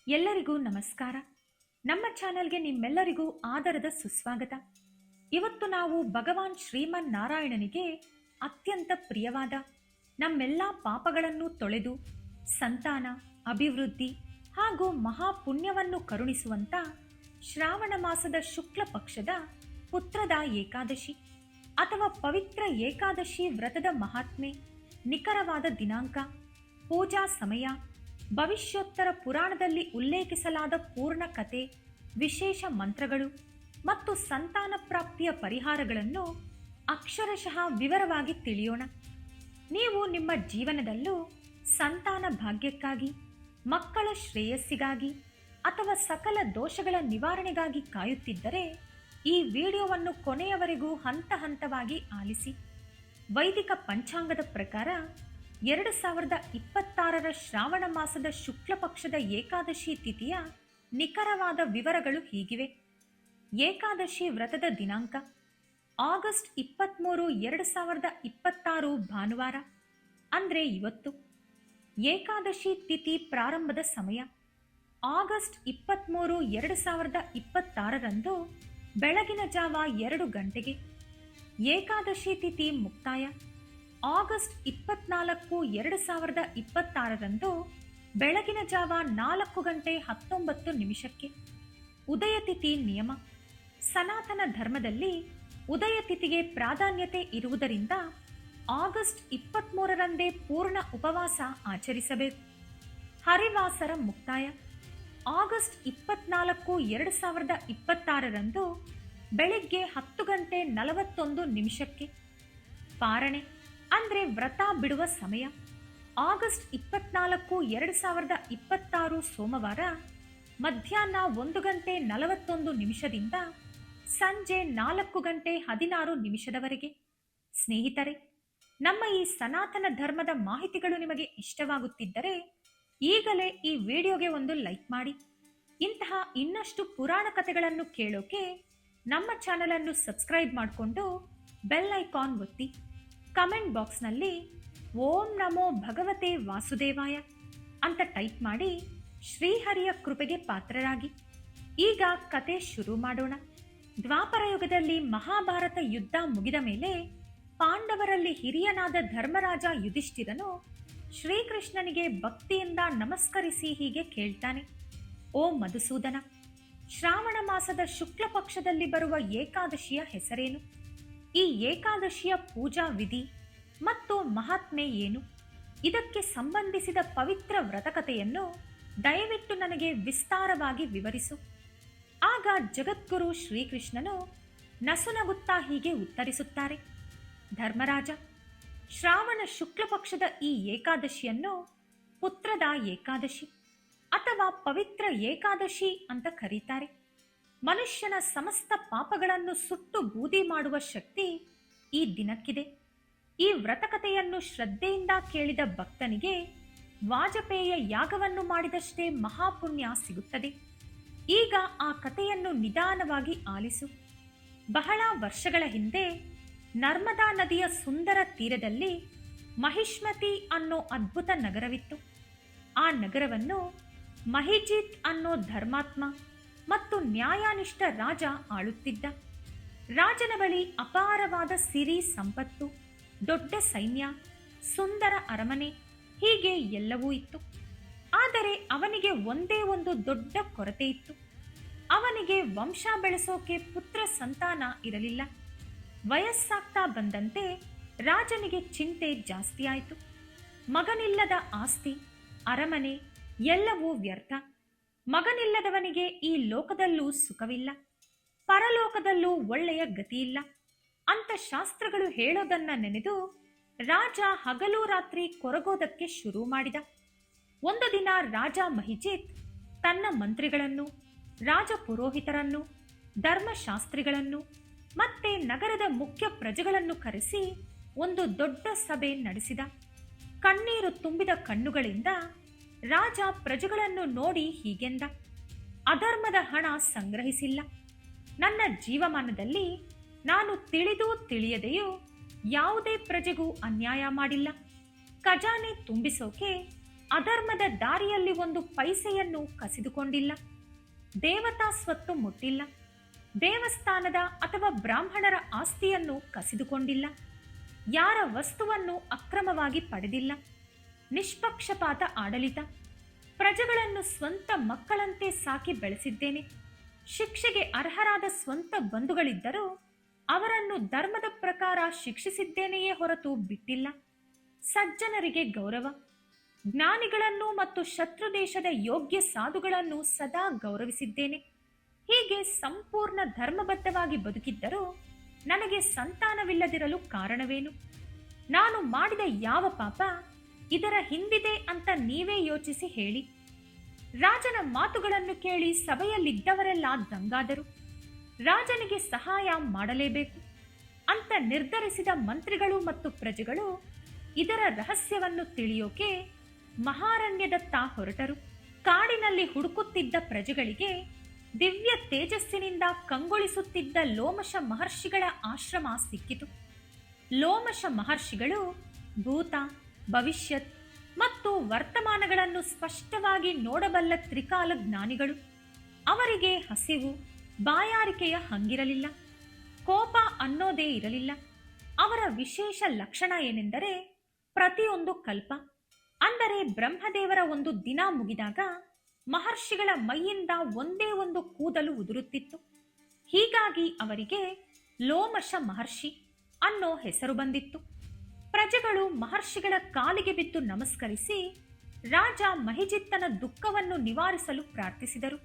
ಎಲ್ಲರಿಗೂ ನಮಸ್ಕಾರ. ನಮ್ಮ ಚಾನೆಲ್ಗೆ ನಿಮ್ಮೆಲ್ಲರಿಗೂ ಆದರದ ಸುಸ್ವಾಗತ. ಇವತ್ತು ನಾವು ಭಗವಾನ್ ಶ್ರೀಮನ್ ನಾರಾಯಣನಿಗೆ ಅತ್ಯಂತ ಪ್ರಿಯವಾದ ನಮ್ಮೆಲ್ಲ ಪಾಪಗಳನ್ನು ತೊಳೆದು ಸಂತಾನ, ಅಭಿವೃದ್ಧಿ ಹಾಗೂ ಮಹಾಪುಣ್ಯವನ್ನು ಕರುಣಿಸುವಂತ ಶ್ರಾವಣ ಮಾಸದ ಶುಕ್ಲ ಪಕ್ಷದ ಪುತ್ರದ ಏಕಾದಶಿ ಅಥವಾ ಪವಿತ್ರ ಏಕಾದಶಿ ವ್ರತದ ಮಹಾತ್ಮೆ, ನಿಖರವಾದ ದಿನಾಂಕ, ಪೂಜಾ ಸಮಯ, ಭವಿಷ್ಯೋತ್ತರ ಪುರಾಣದಲ್ಲಿ ಉಲ್ಲೇಖಿಸಲಾದ ಪೂರ್ಣ ಕಥೆ, ವಿಶೇಷ ಮಂತ್ರಗಳು ಮತ್ತು ಸಂತಾನ ಪ್ರಾಪ್ತಿಯ ಪರಿಹಾರಗಳನ್ನು ಅಕ್ಷರಶಃ ವಿವರವಾಗಿ ತಿಳಿಯೋಣ. ನೀವು ನಿಮ್ಮ ಜೀವನದಲ್ಲೂ ಸಂತಾನ ಭಾಗ್ಯಕ್ಕಾಗಿ, ಮಕ್ಕಳ ಶ್ರೇಯಸ್ಸಿಗಾಗಿ ಅಥವಾ ಸಕಲ ದೋಷಗಳ ನಿವಾರಣೆಗಾಗಿ ಕಾಯುತ್ತಿದ್ದರೆ ಈ ವಿಡಿಯೋವನ್ನು ಕೊನೆಯವರೆಗೂ ಹಂತ ಹಂತವಾಗಿ ಆಲಿಸಿ. ವೈದಿಕ ಪಂಚಾಂಗದ ಪ್ರಕಾರ 2026 ಶ್ರಾವಣ ಮಾಸದ ಶುಕ್ಲ ಪಕ್ಷದ ಏಕಾದಶಿ ತಿಥಿಯ ನಿಖರವಾದ ವಿವರಗಳು ಹೀಗಿವೆ. ಏಕಾದಶಿ ವ್ರತದ ದಿನಾಂಕ ಆಗಸ್ಟ್ 23, 2026 ಭಾನುವಾರ, ಅಂದರೆ ಇವತ್ತು. ಏಕಾದಶಿ ತಿಥಿ ಪ್ರಾರಂಭದ ಸಮಯ ಆಗಸ್ಟ್ 23, 2026 ಬೆಳಗಿನ ಜಾವ 2 ಗಂಟೆಗೆ. ಏಕಾದಶಿ ತಿಥಿ ಮುಕ್ತಾಯ ಆಗಸ್ಟ್ 24, 2026 ಬೆಳಗಿನ ಜಾವ 4 ಗಂಟೆ 19 ನಿಮಿಷಕ್ಕೆ. ಉದಯ ತಿಥಿ ನಿಯಮ. ಸನಾತನ ಧರ್ಮದಲ್ಲಿ ಉದಯ ತಿಥಿಗೆ ಪ್ರಾಧಾನ್ಯತೆ ಇರುವುದರಿಂದ ಆಗಸ್ಟ್ 23 ಪೂರ್ಣ ಉಪವಾಸ ಆಚರಿಸಬೇಕು. ಹರಿವಾಸರ ಮುಕ್ತಾಯ ಆಗಸ್ಟ್ 24, 2026 ಬೆಳಿಗ್ಗೆ 10 ಗಂಟೆ 41 ನಿಮಿಷಕ್ಕೆ. ಪಾರಣೆ ಅಂದರೆ ವ್ರತ ಬಿಡುವ ಸಮಯ ಆಗಸ್ಟ್ 24, 2026 ಸೋಮವಾರ ಮಧ್ಯಾಹ್ನ 1 ಗಂಟೆ 41 ನಿಮಿಷದಿಂದ ಸಂಜೆ 4 ಗಂಟೆ 16 ನಿಮಿಷದವರೆಗೆ. ಸ್ನೇಹಿತರೆ, ನಮ್ಮ ಈ ಸನಾತನ ಧರ್ಮದ ಮಾಹಿತಿಗಳು ನಿಮಗೆ ಇಷ್ಟವಾಗುತ್ತಿದ್ದರೆ ಈಗಲೇ ಈ ವಿಡಿಯೋಗೆ ಒಂದು ಲೈಕ್ ಮಾಡಿ. ಇಂತಹ ಇನ್ನಷ್ಟು ಪುರಾಣ ಕಥೆಗಳನ್ನು ಕೇಳೋಕೆ ನಮ್ಮ ಚಾನೆಲ್ ಅನ್ನು ಸಬ್ಸ್ಕ್ರೈಬ್ ಮಾಡಿಕೊಂಡು ಬೆಲ್ ಐಕಾನ್ ಒತ್ತಿ. ಕಮೆಂಟ್ ಬಾಕ್ಸ್ನಲ್ಲಿ ಓಂ ನಮೋ ಭಗವತೆ ವಾಸುದೇವಾಯ ಅಂತ ಟೈಪ್ ಮಾಡಿ ಶ್ರೀಹರಿಯ ಕೃಪೆಗೆ ಪಾತ್ರರಾಗಿ. ಈಗ ಕತೆ ಶುರು ಮಾಡೋಣ. ದ್ವಾಪರ ಯುಗದಲ್ಲಿ ಮಹಾಭಾರತ ಯುದ್ಧ ಮುಗಿದ ಮೇಲೆ ಪಾಂಡವರಲ್ಲಿ ಹಿರಿಯನಾದ ಧರ್ಮರಾಜ ಯುಧಿಷ್ಠಿರನು ಶ್ರೀಕೃಷ್ಣನಿಗೆ ಭಕ್ತಿಯಿಂದ ನಮಸ್ಕರಿಸಿ ಹೀಗೆ ಕೇಳ್ತಾನೆ: ಓ ಮಧುಸೂದನ, ಶ್ರಾವಣ ಮಾಸದ ಶುಕ್ಲ ಪಕ್ಷದಲ್ಲಿ ಬರುವ ಏಕಾದಶಿಯ ಹೆಸರೇನು? ಈ ಏಕಾದಶಿಯ ಪೂಜಾ ವಿಧಿ ಮತ್ತು ಮಹಾತ್ಮೆ ಏನು? ಇದಕ್ಕೆ ಸಂಬಂಧಿಸಿದ ಪವಿತ್ರ ವ್ರತಕಥೆಯನ್ನು ದಯವಿಟ್ಟು ನನಗೆ ವಿಸ್ತಾರವಾಗಿ ವಿವರಿಸು. ಆಗ ಜಗದ್ಗುರು ಶ್ರೀಕೃಷ್ಣನು ನಸುನಗುತ್ತಾ ಹೀಗೆ ಉತ್ತರಿಸುತ್ತಾರೆ: ಧರ್ಮರಾಜ, ಶ್ರಾವಣ ಶುಕ್ಲ ಪಕ್ಷದ ಈ ಏಕಾದಶಿಯನ್ನು ಪುತ್ರದ ಏಕಾದಶಿ ಅಥವಾ ಪವಿತ್ರ ಏಕಾದಶಿ ಅಂತ ಕರೀತಾರೆ. ಮನುಷ್ಯನ ಸಮಸ್ತ ಪಾಪಗಳನ್ನು ಸುಟ್ಟು ಬೂದಿ ಮಾಡುವ ಶಕ್ತಿ ಈ ದಿನಕ್ಕಿದೆ. ಈ ವ್ರತಕಥೆಯನ್ನು ಶ್ರದ್ಧೆಯಿಂದ ಕೇಳಿದ ಭಕ್ತನಿಗೆ ವಾಜಪೇಯ ಯಾಗವನ್ನು ಮಾಡಿದಷ್ಟೇ ಮಹಾಪುಣ್ಯ ಸಿಗುತ್ತದೆ. ಈಗ ಆ ಕಥೆಯನ್ನು ನಿಧಾನವಾಗಿ ಆಲಿಸು. ಬಹಳ ವರ್ಷಗಳ ಹಿಂದೆ ನರ್ಮದಾ ನದಿಯ ಸುಂದರ ತೀರದಲ್ಲಿ ಮಹಿಷ್ಮತಿ ಅನ್ನೋ ಅದ್ಭುತ ನಗರವಿತ್ತು. ಆ ನಗರವನ್ನು ಮಹಿಜಿತ್ ಅನ್ನೋ ಧರ್ಮಾತ್ಮ ಮತ್ತು ನ್ಯಾಯನಿಷ್ಠ ರಾಜ ಆಳುತ್ತಿದ್ದ. ರಾಜನ ಬಳಿ ಅಪಾರವಾದ ಸಿರಿ ಸಂಪತ್ತು, ದೊಡ್ಡ ಸೈನ್ಯ, ಸುಂದರ ಅರಮನೆ, ಹೀಗೆ ಎಲ್ಲವೂ ಇತ್ತು. ಆದರೆ ಅವನಿಗೆ ಒಂದೇ ಒಂದು ದೊಡ್ಡ ಕೊರತೆ ಇತ್ತು. ಅವನಿಗೆ ವಂಶ ಬೆಳೆಸೋಕೆ ಪುತ್ರ ಸಂತಾನ ಇರಲಿಲ್ಲ. ವಯಸ್ಸಾಗ್ತಾ ಬಂದಂತೆ ರಾಜನಿಗೆ ಚಿಂತೆ ಜಾಸ್ತಿ ಆಯಿತು. ಮಗನಿಲ್ಲದ ಆಸ್ತಿ, ಅರಮನೆ ಎಲ್ಲವೂ ವ್ಯರ್ಥ. ಮಗನಿಲ್ಲದವನಿಗೆ ಈ ಲೋಕದಲ್ಲೂ ಸುಖವಿಲ್ಲ, ಪರಲೋಕದಲ್ಲೂ ಒಳ್ಳೆಯ ಗತಿಯಿಲ್ಲ ಅಂತ ಶಾಸ್ತ್ರಗಳು ಹೇಳೋದನ್ನ ನೆನೆದು ರಾಜ ಹಗಲು ರಾತ್ರಿ ಕೊರಗೋದಕ್ಕೆ ಶುರು ಮಾಡಿದ. ಒಂದು ದಿನ ರಾಜ ಮಹಿಜಿತ್ ತನ್ನ ಮಂತ್ರಿಗಳನ್ನು, ರಾಜ ಪುರೋಹಿತರನ್ನು, ಧರ್ಮಶಾಸ್ತ್ರಿಗಳನ್ನು ಮತ್ತೆ ನಗರದ ಮುಖ್ಯ ಪ್ರಜೆಗಳನ್ನು ಕರೆಸಿ ಒಂದು ದೊಡ್ಡ ಸಭೆ ನಡೆಸಿದ. ಕಣ್ಣೀರು ತುಂಬಿದ ಕಣ್ಣುಗಳಿಂದ ರಾಜ ಪ್ರಜೆಗಳನ್ನು ನೋಡಿ ಹೀಗೆಂದ: ಅಧರ್ಮದ ಹಣ ಸಂಗ್ರಹಿಸಿಲ್ಲ. ನನ್ನ ಜೀವಮಾನದಲ್ಲಿ ನಾನು ತಿಳಿದೂ ತಿಳಿಯದೆಯೂ ಯಾವುದೇ ಪ್ರಜೆಗೂ ಅನ್ಯಾಯ ಮಾಡಿಲ್ಲ. ಖಜಾನೆ ತುಂಬಿಸೋಕೆ ಅಧರ್ಮದ ದಾರಿಯಲ್ಲಿ ಒಂದು ಪೈಸೆಯನ್ನು ಕಸಿದುಕೊಂಡಿಲ್ಲ. ದೇವತಾ ಸ್ವತ್ತು ಮುಟ್ಟಿಲ್ಲ. ದೇವಸ್ಥಾನದ ಅಥವಾ ಬ್ರಾಹ್ಮಣರ ಆಸ್ತಿಯನ್ನು ಕಸಿದುಕೊಂಡಿಲ್ಲ. ಯಾರ ವಸ್ತುವನ್ನು ಅಕ್ರಮವಾಗಿ ಪಡೆದಿಲ್ಲ. ನಿಷ್ಪಕ್ಷಪಾತ ಆಡಳಿತ. ಪ್ರಜೆಗಳನ್ನು ಸ್ವಂತ ಮಕ್ಕಳಂತೆ ಸಾಕಿ ಬೆಳೆಸಿದ್ದೇನೆ. ಶಿಕ್ಷೆಗೆ ಅರ್ಹರಾದ ಸ್ವಂತ ಬಂಧುಗಳಿದ್ದರೂ ಅವರನ್ನು ಧರ್ಮದ ಪ್ರಕಾರ ಶಿಕ್ಷಿಸಿದ್ದೇನೆಯೇ ಹೊರತು ಬಿಟ್ಟಿಲ್ಲ. ಸಜ್ಜನರಿಗೆ ಗೌರವ. ಜ್ಞಾನಿಗಳನ್ನು ಮತ್ತು ಶತ್ರು ದೇಶದ ಯೋಗ್ಯ ಸಾಧುಗಳನ್ನು ಸದಾ ಗೌರವಿಸಿದ್ದೇನೆ. ಹೀಗೆ ಸಂಪೂರ್ಣ ಧರ್ಮಬದ್ಧವಾಗಿ ಬದುಕಿದ್ದರೂ ನನಗೆ ಸಂತಾನವಿಲ್ಲದಿರಲು ಕಾರಣವೇನು? ನಾನು ಮಾಡಿದ ಯಾವ ಪಾಪ ಇದರ ಹಿಂದಿದೆ ಅಂತ ನೀವೇ ಯೋಚಿಸಿ ಹೇಳಿ. ರಾಜನ ಮಾತುಗಳನ್ನು ಕೇಳಿ ಸಭೆಯಲ್ಲಿದ್ದವರೆಲ್ಲ ದಂಗಾದರು. ರಾಜನಿಗೆ ಸಹಾಯ ಮಾಡಲೇಬೇಕು ಅಂತ ನಿರ್ಧರಿಸಿದ ಮಂತ್ರಿಗಳು ಮತ್ತು ಪ್ರಜೆಗಳು ಇದರ ರಹಸ್ಯವನ್ನು ತಿಳಿಯೋಕೆ ಮಹಾರಣ್ಯದತ್ತ ಹೊರಟರು. ಕಾಡಿನಲ್ಲಿ ಹುಡುಕುತ್ತಿದ್ದ ಪ್ರಜೆಗಳಿಗೆ ದಿವ್ಯ ತೇಜಸ್ಸಿನಿಂದ ಕಂಗೊಳಿಸುತ್ತಿದ್ದ ಲೋಮಶ ಮಹರ್ಷಿಗಳ ಆಶ್ರಮ ಸಿಕ್ಕಿತು. ಲೋಮಶ ಮಹರ್ಷಿಗಳು ಭೂತ, ಭವಿಷ್ಯತ್ ಮತ್ತು ವರ್ತಮಾನಗಳನ್ನು ಸ್ಪಷ್ಟವಾಗಿ ನೋಡಬಲ್ಲ ತ್ರಿಕಾಲ ಜ್ಞಾನಿಗಳು. ಅವರಿಗೆ ಹಸಿವು, ಬಾಯಾರಿಕೆಯ ಹಂಗಿರಲಿಲ್ಲ. ಕೋಪ ಅನ್ನೋದೇ ಇರಲಿಲ್ಲ. ಅವರ ವಿಶೇಷ ಲಕ್ಷಣ ಏನೆಂದರೆ ಪ್ರತಿಯೊಂದು ಕಲ್ಪ ಅಂದರೆ ಬ್ರಹ್ಮದೇವರ ಒಂದು ದಿನ ಮುಗಿದಾಗ ಮಹರ್ಷಿಗಳ ಮೈಯಿಂದ ಒಂದೇ ಒಂದು ಕೂದಲು ಉದುರುತ್ತಿತ್ತು. ಹೀಗಾಗಿ ಅವರಿಗೆ ಲೋಮಶ ಮಹರ್ಷಿ ಅನ್ನೋ ಹೆಸರು ಬಂದಿತ್ತು. ಪ್ರಜೆಗಳು ಮಹರ್ಷಿಗಳ ಕಾಲಿಗೆ ಬಿದ್ದು ನಮಸ್ಕರಿಸಿ ರಾಜ ಮಹಿಜಿತ್ತನ ದುಃಖವನ್ನು ನಿವಾರಿಸಲು ಪ್ರಾರ್ಥಿಸಿದರು.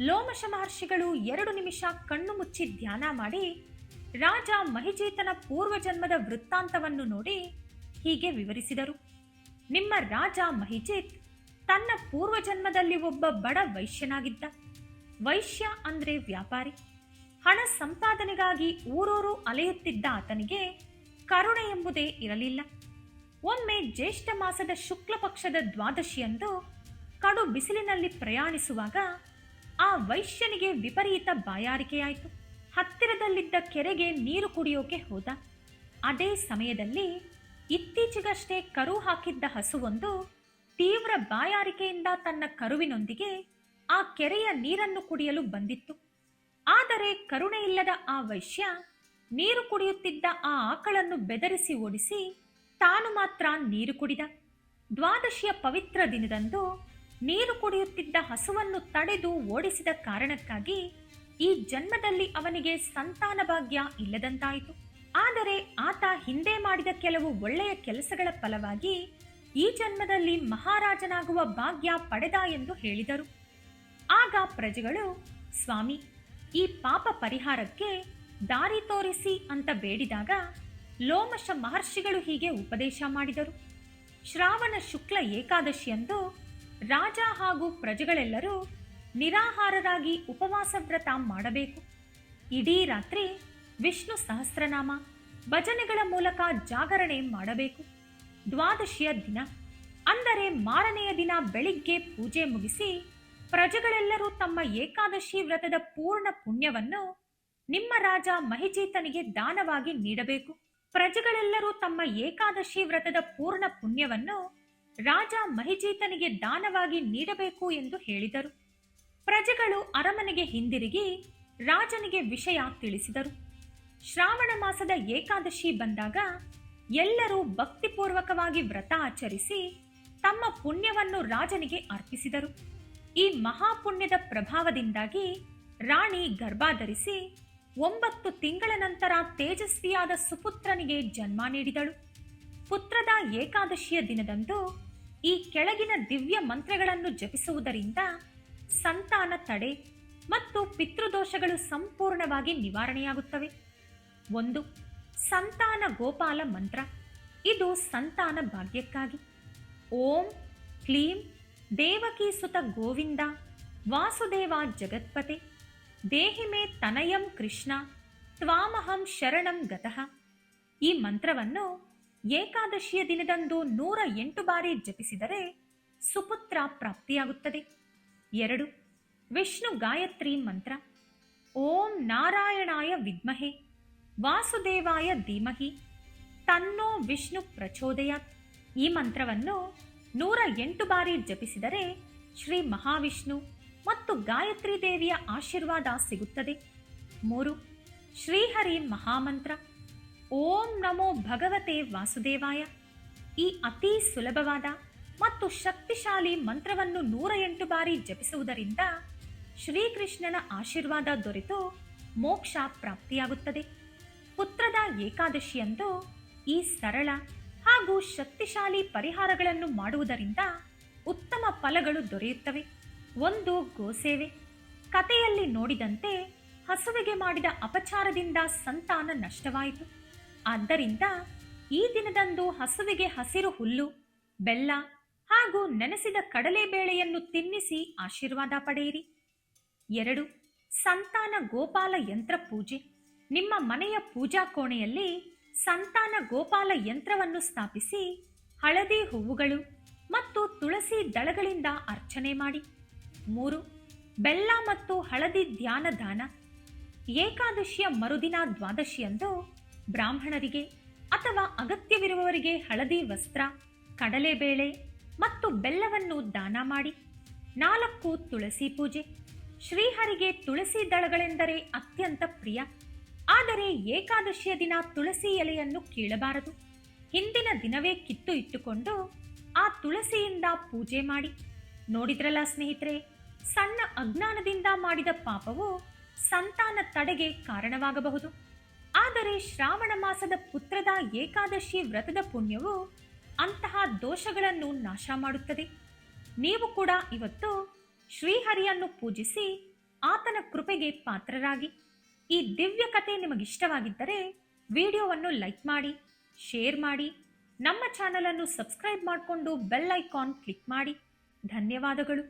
ಲೋಮಶ ಮಹರ್ಷಿಗಳು 2 ನಿಮಿಷ ಕಣ್ಣು ಮುಚ್ಚಿ ಧ್ಯಾನ ಮಾಡಿ ರಾಜ ಮಹಿಜೀತನ ಪೂರ್ವಜನ್ಮದ ವೃತ್ತಾಂತವನ್ನು ನೋಡಿ ಹೀಗೆ ವಿವರಿಸಿದರು. ನಿಮ್ಮ ರಾಜ ಮಹಿಜಿತ್ ತನ್ನ ಪೂರ್ವಜನ್ಮದಲ್ಲಿ ಒಬ್ಬ ಬಡ ವೈಶ್ಯನಾಗಿದ್ದ. ವೈಶ್ಯ ಅಂದ್ರೆ ವ್ಯಾಪಾರಿ. ಹಣ ಸಂಪಾದನೆಗಾಗಿ ಊರೂರು ಅಲೆಯುತ್ತಿದ್ದ ಆತನಿಗೆ ಕರುಣೆ ಎಂಬುದೇ ಇರಲಿಲ್ಲ. ಒಮ್ಮೆ ಜ್ಯೇಷ್ಠ ಮಾಸದ ಶುಕ್ಲ ಪಕ್ಷದ ದ್ವಾದಶಿಯಂದು ಕಡು ಬಿಸಿಲಿನಲ್ಲಿ ಪ್ರಯಾಣಿಸುವಾಗ ಆ ವೈಶ್ಯನಿಗೆ ವಿಪರೀತ ಬಾಯಾರಿಕೆಯಾಯಿತು. ಹತ್ತಿರದಲ್ಲಿದ್ದ ಕೆರೆಗೆ ನೀರು ಕುಡಿಯೋಕೆ ಹೋದ. ಅದೇ ಸಮಯದಲ್ಲಿ ಇತ್ತೀಚೆಗಷ್ಟೇ ಕರು ಹಾಕಿದ್ದ ಹಸುವೊಂದು ತೀವ್ರ ಬಾಯಾರಿಕೆಯಿಂದ ತನ್ನ ಕರುವಿನೊಂದಿಗೆ ಆ ಕೆರೆಯ ನೀರನ್ನು ಕುಡಿಯಲು ಬಂದಿತ್ತು. ಆದರೆ ಕರುಣೆಯಿಲ್ಲದ ಆ ವೈಶ್ಯ ನೀರು ಕುಡಿಯುತ್ತಿದ್ದ ಆ ಆಕಳನ್ನು ಬೆದರಿಸಿ ಓಡಿಸಿ ತಾನು ಮಾತ್ರ ನೀರು ಕುಡಿದ. ದ್ವಾದಶಿಯ ಪವಿತ್ರ ದಿನದಂದು ನೀರು ಕುಡಿಯುತ್ತಿದ್ದ ಹಸುವನ್ನು ತಡೆದು ಓಡಿಸಿದ ಕಾರಣಕ್ಕಾಗಿ ಈ ಜನ್ಮದಲ್ಲಿ ಅವನಿಗೆ ಸಂತಾನ ಭಾಗ್ಯ ಇಲ್ಲದಂತಾಯಿತು. ಆದರೆ ಆತ ಹಿಂದೆ ಮಾಡಿದ ಕೆಲವು ಒಳ್ಳೆಯ ಕೆಲಸಗಳ ಫಲವಾಗಿ ಈ ಜನ್ಮದಲ್ಲಿ ಮಹಾರಾಜನಾಗುವ ಭಾಗ್ಯ ಪಡೆದ ಎಂದು ಹೇಳಿದರು. ಆಗ ಪ್ರಜೆಗಳು, ಸ್ವಾಮಿ, ಈ ಪಾಪ ಪರಿಹಾರಕ್ಕೆ ದಾರಿ ತೋರಿಸಿ ಅಂತ ಬೇಡಿದಾಗ ಲೋಮಶ ಮಹರ್ಷಿಗಳು ಹೀಗೆ ಉಪದೇಶ ಮಾಡಿದರು. ಶ್ರಾವಣ ಶುಕ್ಲ ಏಕಾದಶಿಯಂದು ರಾಜ ಹಾಗೂ ಪ್ರಜೆಗಳೆಲ್ಲರೂ ನಿರಾಹಾರರಾಗಿ ಉಪವಾಸ ವ್ರತ ಮಾಡಬೇಕು. ಇಡೀ ರಾತ್ರಿ ವಿಷ್ಣು ಸಹಸ್ರನಾಮ ಭಜನೆಗಳ ಮೂಲಕ ಜಾಗರಣೆ ಮಾಡಬೇಕು. ದ್ವಾದಶಿಯ ದಿನ ಅಂದರೆ ಮಾರನೆಯ ದಿನ ಬೆಳಿಗ್ಗೆ ಪೂಜೆ ಮುಗಿಸಿ ಪ್ರಜೆಗಳೆಲ್ಲರೂ ತಮ್ಮ ಏಕಾದಶಿ ವ್ರತದ ಪೂರ್ಣ ಪುಣ್ಯವನ್ನು ನಿಮ್ಮ ರಾಜ ಮಹಿಜೀತನಿಗೆ ದಾನವಾಗಿ ನೀಡಬೇಕು. ಪ್ರಜೆಗಳೆಲ್ಲರೂ ತಮ್ಮ ಏಕಾದಶಿ ವ್ರತದ ಪೂರ್ಣ ಪುಣ್ಯವನ್ನು ರಾಜ ಮಹಿಜೀತನಿಗೆ ದಾನವಾಗಿ ನೀಡಬೇಕು ಎಂದು ಹೇಳಿದರು. ಪ್ರಜೆಗಳು ಅರಮನೆಗೆ ಹಿಂದಿರುಗಿ ರಾಜನಿಗೆ ವಿಷಯ ತಿಳಿಸಿದರು. ಶ್ರಾವಣ ಮಾಸದ ಏಕಾದಶಿ ಬಂದಾಗ ಎಲ್ಲರೂ ಭಕ್ತಿಪೂರ್ವಕವಾಗಿ ವ್ರತ ಆಚರಿಸಿ ತಮ್ಮ ಪುಣ್ಯವನ್ನು ರಾಜನಿಗೆ ಅರ್ಪಿಸಿದರು. ಈ ಮಹಾಪುಣ್ಯದ ಪ್ರಭಾವದಿಂದಾಗಿ ರಾಣಿ ಗರ್ಭಾಧರಿಸಿ 9 ತಿಂಗಳ ನಂತರ ತೇಜಸ್ವಿಯಾದ ಸುಪುತ್ರನಿಗೆ ಜನ್ಮ ನೀಡಿದಳು. ಪುತ್ರದ ಏಕಾದಶಿಯ ದಿನದಂದು ಈ ಕೆಳಗಿನ ದಿವ್ಯ ಮಂತ್ರಗಳನ್ನು ಜಪಿಸುವುದರಿಂದ ಸಂತಾನ ತಡೆ ಮತ್ತು ಪಿತೃದೋಷಗಳು ಸಂಪೂರ್ಣವಾಗಿ ನಿವಾರಣೆಯಾಗುತ್ತವೆ. 1. ಸಂತಾನ ಗೋಪಾಲ ಮಂತ್ರ. ಇದು ಸಂತಾನ ಭಾಗ್ಯಕ್ಕಾಗಿ. ಓಂ ಕ್ಲೀಂ ದೇವಕೀ ಸುತ ಗೋವಿಂದ ವಾಸುದೇವ ಜಗತ್ಪತೆ ದೇಹಿಮೆ ತನಯಂ ಕೃಷ್ಣ ತ್ವಾಮಹಂ ಶರಣಂ ಗತಃ. ಈ ಮಂತ್ರವನ್ನು ಏಕಾದಶಿಯ ದಿನದಂದು 108 ಬಾರಿ ಜಪಿಸಿದರೆ ಸುಪುತ್ರ ಪ್ರಾಪ್ತಿಯಾಗುತ್ತದೆ. 2. ವಿಷ್ಣು ಗಾಯತ್ರಿ ಮಂತ್ರ. ಓಂ ನಾರಾಯಣಾಯ ವಿದ್ಮಹೆ ವಾಸುದೇವಾಯ ಧೀಮಹಿ ತನ್ನೋ ವಿಷ್ಣು ಪ್ರಚೋದಯಾತ್. ಈ ಮಂತ್ರವನ್ನು 108 ಬಾರಿ ಜಪಿಸಿದರೆ ಶ್ರೀ ಮಹಾವಿಷ್ಣು ಮತ್ತು ಗಾಯತ್ರಿ ದೇವಿಯ ಆಶೀರ್ವಾದ ಸಿಗುತ್ತದೆ. 3. ಶ್ರೀಹರಿ ಮಹಾಮಂತ್ರ ಓಂ ನಮೋ ಭಗವತೆ ವಾಸುದೇವಾಯ. ಈ ಅತಿ ಸುಲಭವಾದ ಮತ್ತು ಶಕ್ತಿಶಾಲಿ ಮಂತ್ರವನ್ನು 108 ಬಾರಿ ಜಪಿಸುವುದರಿಂದ ಶ್ರೀಕೃಷ್ಣನ ಆಶೀರ್ವಾದ ದೊರೆತು ಮೋಕ್ಷ ಪ್ರಾಪ್ತಿಯಾಗುತ್ತದೆ. ಪುತ್ರದ ಏಕಾದಶಿಯಂದು ಈ ಸರಳ ಹಾಗೂ ಶಕ್ತಿಶಾಲಿ ಪರಿಹಾರಗಳನ್ನು ಮಾಡುವುದರಿಂದ ಉತ್ತಮ ಫಲಗಳು ದೊರೆಯುತ್ತವೆ. 1. ಗೋಸೇವೆ. ಕಥೆಯಲ್ಲಿ ನೋಡಿದಂತೆ ಹಸುವಿಗೆ ಮಾಡಿದ ಅಪಚಾರದಿಂದ ಸಂತಾನ ನಷ್ಟವಾಯಿತು. ಆದ್ದರಿಂದ ಈ ದಿನದಂದು ಹಸುವಿಗೆ ಹಸಿರು ಹುಲ್ಲು, ಬೆಲ್ಲ ಹಾಗೂ ನೆನೆಸಿದ ಕಡಲೆಬೇಳೆಯನ್ನು ತಿನ್ನಿಸಿ ಆಶೀರ್ವಾದ ಪಡೆಯಿರಿ. 2. ಸಂತಾನ ಗೋಪಾಲ ಯಂತ್ರ ಪೂಜೆ. ನಿಮ್ಮ ಮನೆಯ ಪೂಜಾ ಕೋಣೆಯಲ್ಲಿ ಸಂತಾನ ಗೋಪಾಲ ಯಂತ್ರವನ್ನು ಸ್ಥಾಪಿಸಿ ಹಳದಿ ಹೂವುಗಳು ಮತ್ತು ತುಳಸಿ ದಳಗಳಿಂದ ಅರ್ಚನೆ ಮಾಡಿ. 3. ಬೆಲ್ಲ ಮತ್ತು ಹಳದಿ ಧ್ಯಾನ ದಾನ. ಏಕಾದಶಿಯ ಮರುದಿನ ದ್ವಾದಶಿಯಂದು ಬ್ರಾಹ್ಮಣರಿಗೆ ಅಥವಾ ಅಗತ್ಯವಿರುವವರಿಗೆ ಹಳದಿ ವಸ್ತ್ರ, ಕಡಲೆಬೇಳೆ ಮತ್ತು ಬೆಲ್ಲವನ್ನು ದಾನ ಮಾಡಿ. 4. ತುಳಸಿ ಪೂಜೆ. ಶ್ರೀಹರಿಗೆ ತುಳಸಿ ದಳಗಳೆಂದರೆ ಅತ್ಯಂತ ಪ್ರಿಯ. ಆದರೆ ಏಕಾದಶಿಯ ದಿನ ತುಳಸಿ ಎಲೆಯನ್ನು ಕೀಳಬಾರದು. ಹಿಂದಿನ ದಿನವೇ ಕಿತ್ತು ಇಟ್ಟುಕೊಂಡು ಆ ತುಳಸಿಯಿಂದ ಪೂಜೆ ಮಾಡಿ. ನೋಡಿದ್ರಲ್ಲ ಸ್ನೇಹಿತರೆ, ಸಣ್ಣ ಅಜ್ಞಾನದಿಂದ ಮಾಡಿದ ಪಾಪವು ಸಂತಾನ ತಡೆಗೆ ಕಾರಣವಾಗಬಹುದು. ಆದರೆ ಶ್ರಾವಣ ಮಾಸದ ಪುತ್ರದ ಏಕಾದಶಿ ವ್ರತದ ಪುಣ್ಯವು ಅಂತಹ ದೋಷಗಳನ್ನು ನಾಶ ಮಾಡುತ್ತದೆ. ನೀವು ಕೂಡ ಇವತ್ತು ಶ್ರೀಹರಿಯನ್ನು ಪೂಜಿಸಿ ಆತನ ಕೃಪೆಗೆ ಪಾತ್ರರಾಗಿ. ಈ ದಿವ್ಯ ಕಥೆ ನಿಮಗಿಷ್ಟವಾಗಿದ್ದರೆ ವಿಡಿಯೋವನ್ನು ಲೈಕ್ ಮಾಡಿ, ಶೇರ್ ಮಾಡಿ, ನಮ್ಮ ಚಾನಲ್ ಅನ್ನು ಸಬ್ಸ್ಕ್ರೈಬ್ ಮಾಡಿಕೊಂಡು ಬೆಲ್ ಐಕಾನ್ ಕ್ಲಿಕ್ ಮಾಡಿ. ಧನ್ಯವಾದಗಳು.